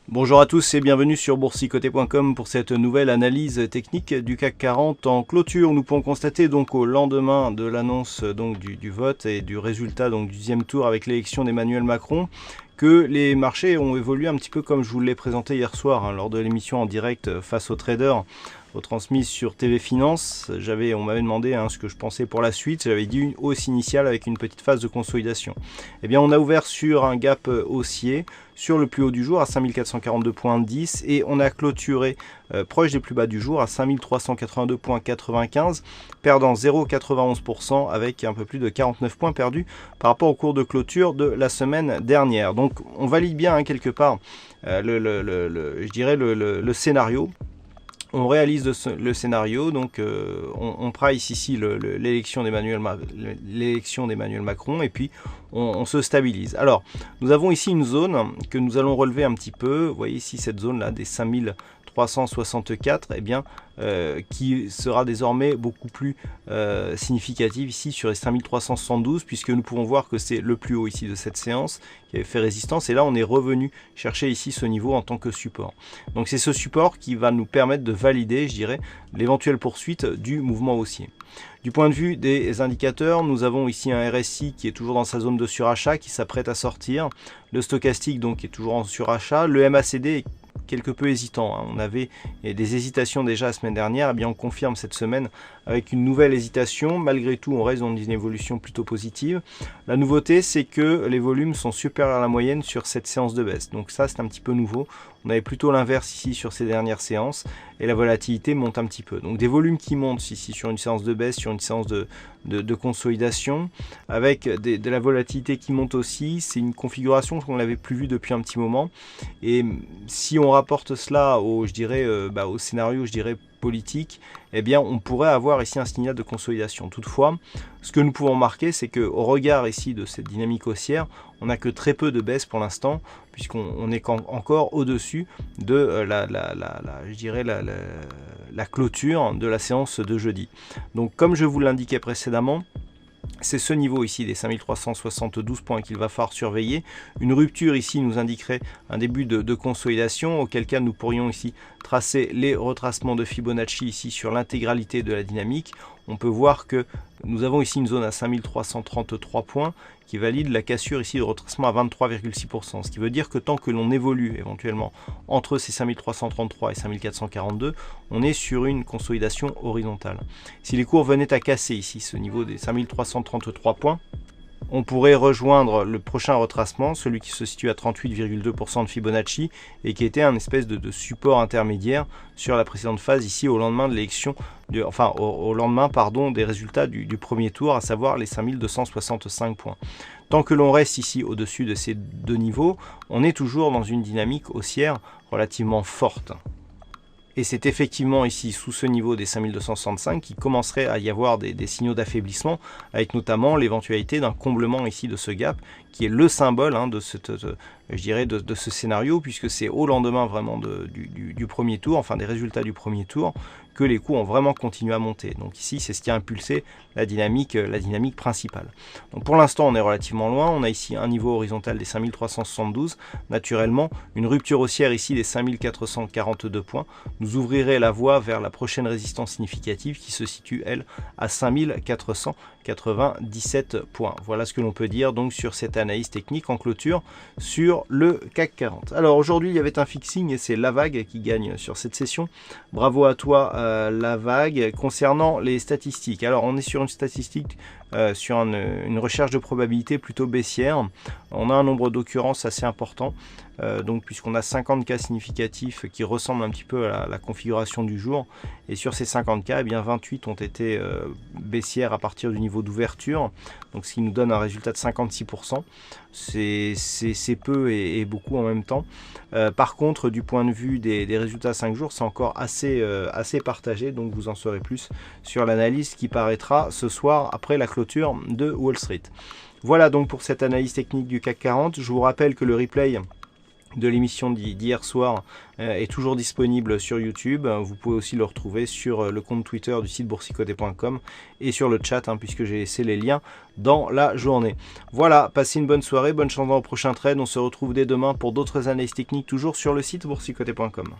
Bonjour à tous et bienvenue sur boursicoté.com pour cette nouvelle analyse technique du CAC 40 en clôture. Nous pouvons constater donc au lendemain de l'annonce donc du vote et du résultat donc du deuxième tour avec l'élection d'Emmanuel Macron que les marchés ont évolué un petit peu comme je vous l'ai présenté hier soir lors de l'émission en direct face aux traders retransmise sur TV Finance. On m'avait demandé ce que je pensais pour la suite. J'avais dit une hausse initiale avec une petite phase de consolidation. Eh bien, on a ouvert sur un gap haussier sur le plus haut du jour à 5442,10 et on a clôturé proche des plus bas du jour à 5382,95, perdant 0,91% avec un peu plus de 49 points perdus par rapport au cours de clôture de la semaine dernière. Donc on valide bien quelque part je dirais le scénario. On réalise le scénario, donc on price ici l'élection d'Emmanuel Macron et puis on se stabilise. Alors, nous avons ici une zone que nous allons relever un petit peu. Vous voyez ici cette zone-là des 5364, eh bien, qui sera désormais beaucoup plus significative ici sur les 5372 puisque nous pouvons voir que c'est le plus haut ici de cette séance qui avait fait résistance et là on est revenu chercher ici ce niveau en tant que support. Donc c'est ce support qui va nous permettre de valider, je dirais, l'éventuelle poursuite du mouvement haussier. Du point de vue des indicateurs, nous avons ici un RSI qui est toujours dans sa zone de surachat, qui s'apprête à sortir. Le stochastique donc est toujours en surachat. Le MACD est quelque peu hésitant. On avait des hésitations déjà la semaine dernière. Eh bien, on confirme cette semaine avec une nouvelle hésitation. Malgré tout, on reste dans une évolution plutôt positive. La nouveauté, c'est que les volumes sont supérieurs à la moyenne sur cette séance de baisse. Donc ça, c'est un petit peu nouveau. On avait plutôt l'inverse ici sur ces dernières séances et la volatilité monte un petit peu. Donc des volumes qui montent ici sur une séance de baisse, sur une séance de consolidation, avec de la volatilité qui monte aussi. C'est une configuration qu'on n'avait plus vue depuis un petit moment. Et si on rapporte cela au scénario, je dirais, politique, eh bien on pourrait avoir ici un signal de consolidation. Toutefois, ce que nous pouvons marquer, c'est qu'au regard ici de cette dynamique haussière, on n'a que très peu de baisse pour l'instant, puisqu'on est encore au-dessus de la clôture de la séance de jeudi. Donc comme je vous l'indiquais précédemment, c'est ce niveau ici des 5372 points qu'il va falloir surveiller. Une rupture ici nous indiquerait un début de consolidation, auquel cas nous pourrions ici tracer les retracements de Fibonacci ici sur l'intégralité de la dynamique. On peut voir que nous avons ici une zone à 5333 points qui valide la cassure ici de retracement à 23,6%. Ce qui veut dire que tant que l'on évolue éventuellement entre ces 5333 et 5442, on est sur une consolidation horizontale. Si les cours venaient à casser ici ce niveau des 5333 points, on pourrait rejoindre le prochain retracement, celui qui se situe à 38,2% de Fibonacci et qui était un espèce de support intermédiaire sur la précédente phase ici au lendemain de l'élection, au lendemain des résultats du premier tour, à savoir les 5265 points. Tant que l'on reste ici au-dessus de ces deux niveaux, on est toujours dans une dynamique haussière relativement forte. Et c'est effectivement ici sous ce niveau des 5265 qu'il commencerait à y avoir des signaux d'affaiblissement, avec notamment l'éventualité d'un comblement ici de ce gap, qui est le symbole de ce scénario, puisque c'est au lendemain vraiment du premier tour, enfin des résultats du premier tour, que les cours ont vraiment continué à monter. Donc ici, c'est ce qui a impulsé la dynamique principale. Donc pour l'instant, on est relativement loin. On a ici un niveau horizontal des 5372. Naturellement, une rupture haussière ici des 5442 points nous ouvrirait la voie vers la prochaine résistance significative qui se situe, elle, à 5497 points. Voilà ce que l'on peut dire donc sur cette analyse technique en clôture sur le CAC 40. Alors aujourd'hui, il y avait un fixing et c'est La Vague qui gagne sur cette session. Bravo à toi, La Vague. Concernant les statistiques, alors on est sur une statistique sur une recherche de probabilité plutôt baissière. On a un nombre d'occurrences assez important, donc puisqu'on a 50 cas significatifs qui ressemblent un petit peu à la configuration du jour, et sur ces 50 cas, eh bien 28 ont été baissières à partir du niveau d'ouverture, donc ce qui nous donne un résultat de 56%. C'est peu et beaucoup en même temps. Par contre, du point de vue des résultats à 5 jours, c'est encore assez partagé, donc vous en saurez plus sur l'analyse qui paraîtra ce soir après la clôture de Wall Street. Voilà donc pour cette analyse technique du CAC 40. Je vous rappelle que le replay de l'émission d'hier soir est toujours disponible sur YouTube. Vous pouvez aussi le retrouver sur le compte Twitter du site boursicoté.com et sur le chat, puisque j'ai laissé les liens dans la journée. Voilà, passez une bonne soirée, bonne chance dans le prochain trade. On se retrouve dès demain pour d'autres analyses techniques, toujours sur le site boursicoté.com.